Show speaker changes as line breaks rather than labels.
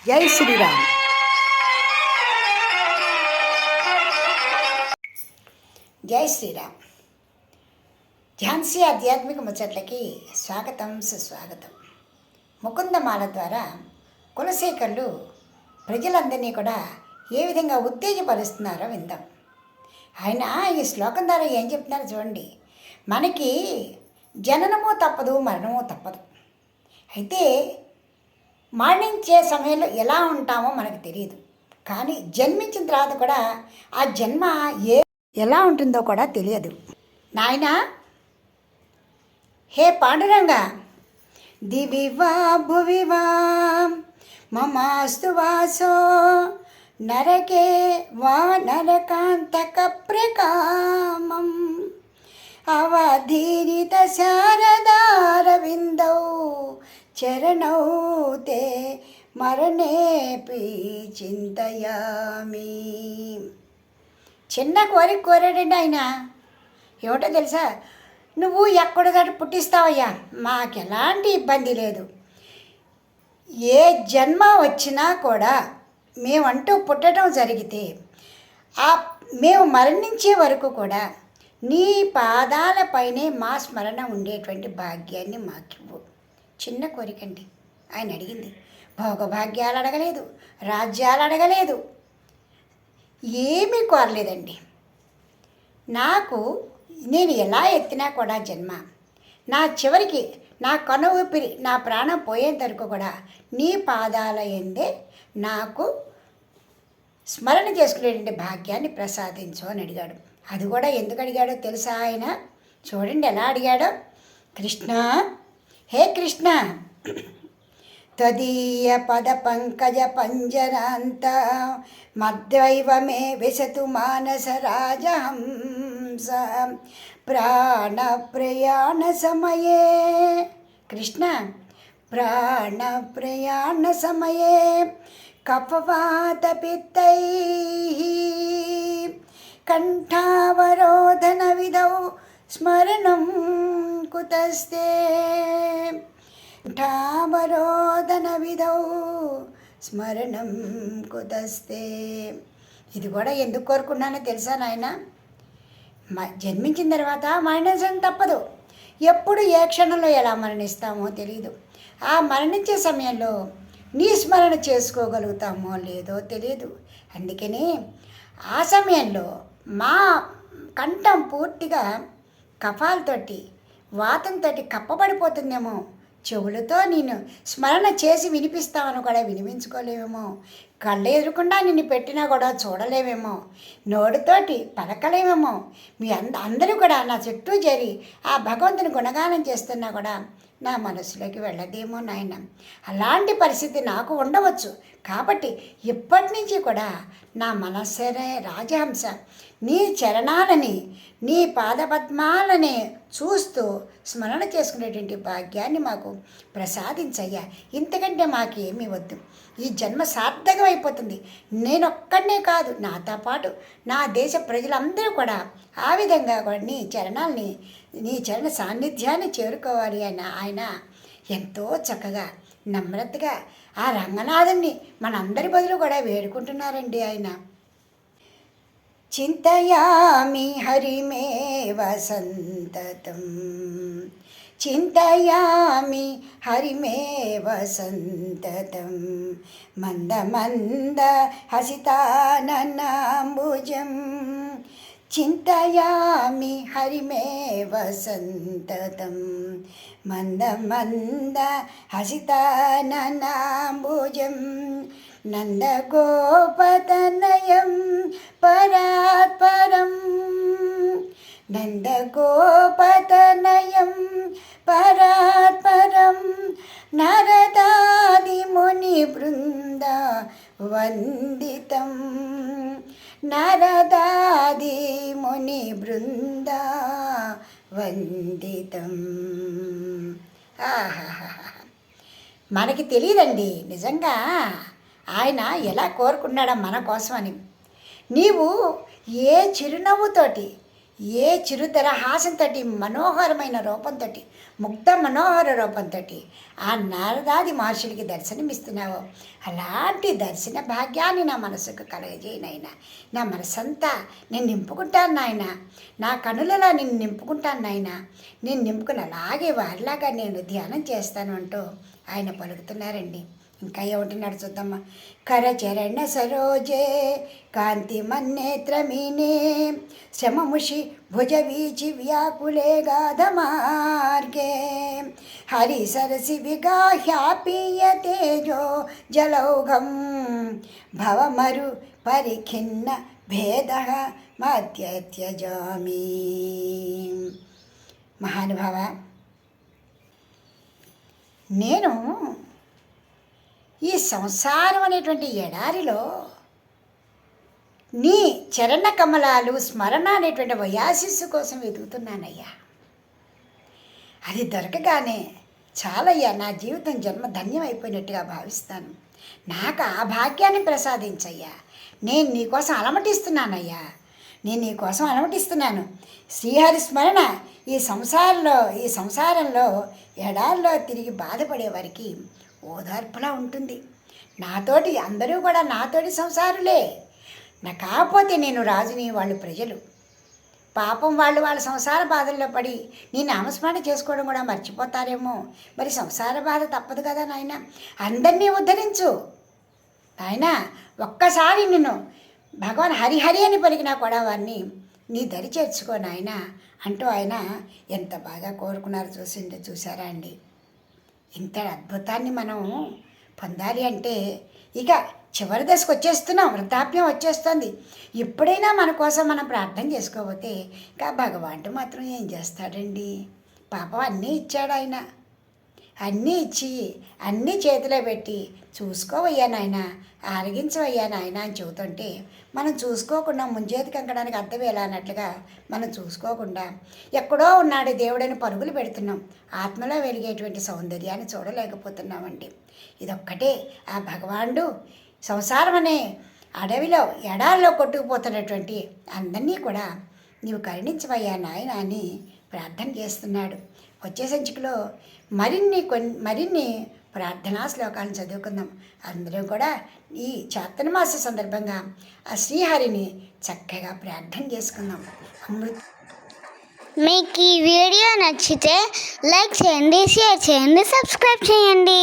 జై శ్రీరామ్. జై శ్రీరామ్. ఝాన్సీ ఆధ్యాత్మిక ముచ్చట్లకి స్వాగతం, సుస్వాగతం. ముకుందమాల ద్వారా కులశేఖరులు ప్రజలందరినీ కూడా ఏ విధంగా ఉత్తేజపరుస్తున్నారో విందాం. ఆయన ఈ శ్లోకం ద్వారా ఏం చెప్తున్నారో చూడండి. మనకి జననము తప్పదు, మరణము తప్పదు. అయితే మరణించే సమయంలో ఎలా ఉంటామో మనకు తెలియదు, కానీ జన్మించిన తర్వాత కూడా ఆ జన్మ ఎలా ఉంటుందో కూడా తెలియదు. నాయనా, హే పాండురంగ, దివివా భువివా మమాస్తు వాసో నరకే వా నరకాంతక ప్రకామం అవధీరిత శారదారవిందౌ చరణౌ తే మరణేపి చింతయామి. చిన్న కోరిక కోరాడండి ఆయన. ఏమిటో తెలుసా? నువ్వు ఎక్కడొకటి పుట్టిస్తావయ్యా, మాకెలాంటి ఇబ్బంది లేదు. ఏ జన్మ వచ్చినా కూడా మేమంటూ పుట్టడం జరిగితే మేము మరణించే వరకు కూడా నీ పాదాలపైనే మా స్మరణ ఉండేటువంటి భాగ్యాన్ని మాకివ్వు. చిన్న కోరికండి ఆయన అడిగింది. భోగభాగ్యాలు అడగలేదు, రాజ్యాలు అడగలేదు, ఏమీ కోరలేదండి. నేను ఎలా ఎత్తినా కూడా జన్మ, నా చివరికి నా కను ఊపిరి, నా ప్రాణం పోయేంత వరకు కూడా నీ పాదాల యందే నాకు స్మరణ చేసుకునేటువంటి భాగ్యాన్ని ప్రసాదించు అని అడిగాడు. అది కూడా ఎందుకు అడిగాడో తెలుసా ఆయన? చూడండి ఎలా అడిగాడో. కృష్ణ, హే కృష్ణ, త్వదీయ పద పంకజ పంజరాంత మద్వైవ మే విశతు మానస రాజహంస ప్రాణ ప్రయాణ సమయే. కృష్ణ, ప్రాణ ప్రయాణ సమయే కఫవాత పిత్తై కంఠావరోధన విధౌ స్మరణం కుతస్తే. కంఠావరోధన విధౌ స్మరణం కుతస్తే. ఇది కూడా ఎందుకు కోరుకున్నానో తెలుసా నాయన? జన్మించిన తర్వాత మరణించడం తప్పదు. ఎప్పుడు ఏ క్షణంలో ఎలా మరణిస్తామో తెలియదు. ఆ మరణించే సమయంలో నీ స్మరణ చేసుకోగలుగుతామో లేదో తెలియదు. అందుకని ఆ సమయంలో మా కంఠం పూర్తిగా కఫాలతోటి, వాతంతో కప్పబడిపోతుందేమో. చెవులతో నేను స్మరణ చేసి వినిపిస్తామని కూడా వినిపించుకోలేమేమో. కళ్ళు ఎదురకుండా నిన్ను పెట్టినా కూడా చూడలేమేమో. నోటితోటి పలకలేమేమో. మీ అందరూ కూడా నా చుట్టూ చేరి ఆ భగవంతుని గుణగానం చేస్తున్నా కూడా నా మనసులోకి వెళ్ళదేమో నాయన. అలాంటి పరిస్థితి నాకు ఉండవచ్చు. కాబట్టి ఇప్పటి నుంచి కూడా నా మనస్సరే రాజహంస నీ చరణాలని, నీ పాదపద్మాలని చూస్తూ స్మరణ చేసుకునేటువంటి భాగ్యాన్ని మాకు ప్రసాదించయ్యా. ఇంతకంటే మాకేమీ వద్దు. ఈ జన్మ సార్థకమైపోతుంది. నేనొక్కడనే కాదు, నాతో పాటు నా దేశ ప్రజలందరూ కూడా ఆ విధంగా కూడా నీ చరణాలని, నీ చరణ సాన్నిధ్యాన్ని చేరుకోవాలి అని ఆయన ఎంతో చక్కగా నమ్రతగా ఆ రంగనాథుని మనందరి బదులు కూడా వేడుకుంటున్నారండి ఆయన. చింతయామి హరిమేవ సంతతం, చింతయామి హరిమేవ సంతతం మంద మంద హసితాననాంబుజం. చింతయామి హరిమేవ సంతతం మంద మంద హసితాననాంబుజం నందగోపతనయం పరాత్పరం. నందగోపతనయం పరాత్పరం నరదాది ముని బృంద వందితం. నరదాది ముని బృంద వందితం. మనకి తెలియదండి నిజంగా ఆయన ఎలా కోరుకున్నాడా మన కోసమని. నీవు ఏ చిరునవ్వుతోటి, ఏ చిరుతర హాసంతో మనోహరమైన రూపంతో ముగ్ధ మనోహర రూపంతో ఆ నారదాది మహర్షులకి దర్శనమిస్తున్నావో అలాంటి దర్శన భాగ్యాన్ని నా మనసుకు కలగజేయనైనా. నా మనసంతా నేను నింపుకుంటాను నాయన, నా కనులలో నేను నింపుకుంటాను నాయన, నేను నింపుకుని అలాగే వారిలాగా నేను ధ్యానం చేస్తాను అంటూ ఆయన పలుకుతున్నారండి. ఇంకా ఏమంటున్నాడు చూద్దామా. కరచరణ సరోజే కాంతి మన్నేత్రమీనే శ్రమముషి భుజ వీచి వ్యాకులే గాధమార్గే హరి సరసి విగాహ్యాపీయ తేజో జలౌఘం భవమరు పరిఖిన్న భేద మధ్యత్యజామి. మహానుభావ, నేను ఈ సంసారం అనేటువంటి ఎడారిలో నీ చరణ కమలాలు స్మరణ అనేటువంటి వయాశిస్సు కోసం వెతుకుతున్నానయ్యా. అది దొరకగానే చాలయ్యా, నా జీవితం జన్మ ధన్యమైపోయినట్టుగా భావిస్తాను. నాకు ఆ భాగ్యాన్ని ప్రసాదించయ్యా. నేను నీకోసం అలమటిస్తున్నానయ్యా, నేను నీకోసం అలమటిస్తున్నాను. శ్రీహరి స్మరణ ఈ సంసారంలో ఎడారిలో తిరిగి బాధపడే వారికి ఓదార్పులా ఉంటుంది. నాతోటి అందరూ కూడా నాతోటి సంసారులే. నా కాకపోతే నేను రాజుని, వాళ్ళు ప్రజలు. పాపం వాళ్ళు వాళ్ళ సంసార బాధల్లో పడి నీ నామస్మరణ చేసుకోవడం కూడా మర్చిపోతారేమో. మరి సంసార బాధ తప్పదు కదా నాయన. అందరినీ ఉద్ధరించు నాయన. ఒక్కసారి నిన్ను భగవాన్ హరిహరి అని పలికినా కూడా వారిని నీ దరి చేర్చుకో నాయన అంటూ ఆయన ఎంత బాగా కోరుకున్నారో చూసారా అండి. ఇంతటి అద్భుతాన్ని మనం పొందాలి అంటే ఇక చివరి దశకు వచ్చేస్తున్నాం, వృద్ధాప్యం వచ్చేస్తుంది. ఎప్పుడైనా మన కోసం మనం ప్రార్థన చేసుకోకపోతే ఇంకా భగవానుడు మాత్రం ఏం చేస్తాడండి. పాపం అన్నీ ఇచ్చాడు ఆయన. అన్నీ ఇచ్చి అన్నీ చేతిలో పెట్టి చూసుకోవయ్యా నాయన, ఆరగించవయ్యా నాయన అని చెబుతుంటే మనం చూసుకోకుండా ముంజేతి కంకడానికి అర్థం ఎలా అన్నట్లుగా మనం చూసుకోకుండా ఎక్కడో ఉన్నాడు దేవుడని పరుగులు పెడుతున్నాం. ఆత్మలో వెలిగేటువంటి సౌందర్యాన్ని చూడలేకపోతున్నామండి. ఇదొక్కటే ఆ భగవానుడు సంసారం అనే అడవిలో ఎడారిలో కొట్టుకుపోతున్నటువంటి అందరినీ కూడా నీవు కరుణించవయ్యా నాయన అని ప్రార్థన చేస్తున్నాడు. వచ్చే సంచికలో మరిన్ని ప్రార్థనా శ్లోకాలను చదువుకుందాం. అందరం కూడా ఈ చాతుర్మాస సందర్భంగా ఆ శ్రీహరిని చక్కగా ప్రార్థన చేసుకుందాం.
మీకు ఈ వీడియో నచ్చితే లైక్ చేయండి, షేర్ చేయండి, సబ్స్క్రైబ్ చేయండి.